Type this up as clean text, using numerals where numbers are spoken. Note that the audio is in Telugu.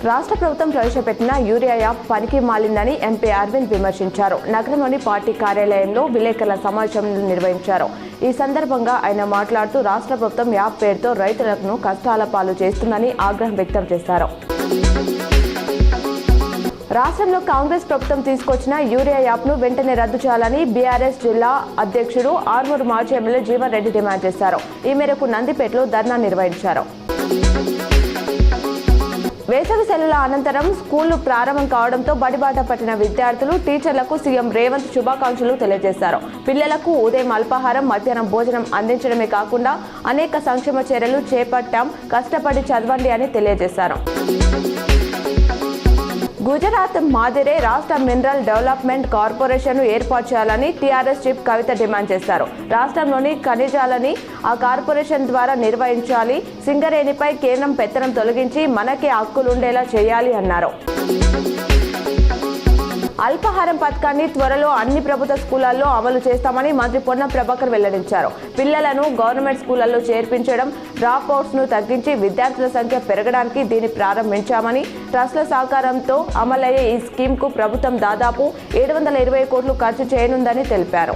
రాష్ట్ర ప్రభుత్వం ప్రవేశపెట్టిన యూరియా యాప్ పనికి మాలిందని ఎంపీ అరవింద్ విమర్శించారు. నగరంలోని పార్టీ కార్యాలయంలో విలేకరుల సమావేశం నిర్వహించారు. ఈ సందర్భంగా ఆయన మాట్లాడుతూ రాష్ట్ర ప్రభుత్వం యాప్ పేరుతో రైతులను కష్టాల పాలు చేస్తుందని ఆగ్రహం వ్యక్తం చేశారు. రాష్ట్రంలో కాంగ్రెస్ ప్రభుత్వం తీసుకొచ్చిన యూరియా యాప్ను వెంటనే రద్దు చేయాలని బీఆర్ఎస్ జిల్లా అధ్యక్షుడు ఆర్మూరు మాజీ ఎమ్మెల్యే జీవన్ రెడ్డి డిమాండ్ చేశారు. ఈ మేరకు నందిపేటలో ధర్నా నిర్వహించారు. వేసవి సెలవుల అనంతరం స్కూళ్లు ప్రారంభం కావడంతో బడిబాట పట్టిన విద్యార్థులు టీచర్లకు సీఎం రేవంత్ శుభాకాంక్షలు తెలియజేశారు. పిల్లలకు ఉదయం అల్పాహారం, మధ్యాహ్నం భోజనం అందించడమే కాకుండా అనేక సంక్షేమ చర్యలు చేపట్టాం, కష్టపడి చదవండి అని తెలియజేశారు. గుజరాత్ మాదిరే రాష్ట్ర మినరల్ డెవలప్మెంట్ కార్పొరేషన్ ఏర్పాటు చేయాలని టీఆర్ఎస్ చీఫ్ కవిత డిమాండ్ చేశారు. రాష్ట్రంలోని ఖనిజాలని ఆ కార్పొరేషన్ ద్వారా నిర్వహించాలి. సింగరేణిపై కేంద్రం పెత్తనం తొలగించి మనకే హక్కులుండేలా చేయాలి అన్నారు. అల్పాహారం పథకాన్ని త్వరలో అన్ని ప్రభుత్వ స్కూళ్లలో అమలు చేస్తామని మంత్రి పొన్నం ప్రభాకర్ వెల్లడించారు. పిల్లలను గవర్నమెంట్ స్కూళ్లలో చేర్పించడం, డ్రాప్ అవుట్స్ ను తగ్గించి విద్యార్థుల సంఖ్య పెరగడానికి దీన్ని ప్రారంభించామని, ట్రస్ట్ల సహకారంతో అమలయ్యే ఈ స్కీమ్ కు ప్రభుత్వం దాదాపు 720 కోట్లు ఖర్చు చేయనుందని తెలిపారు.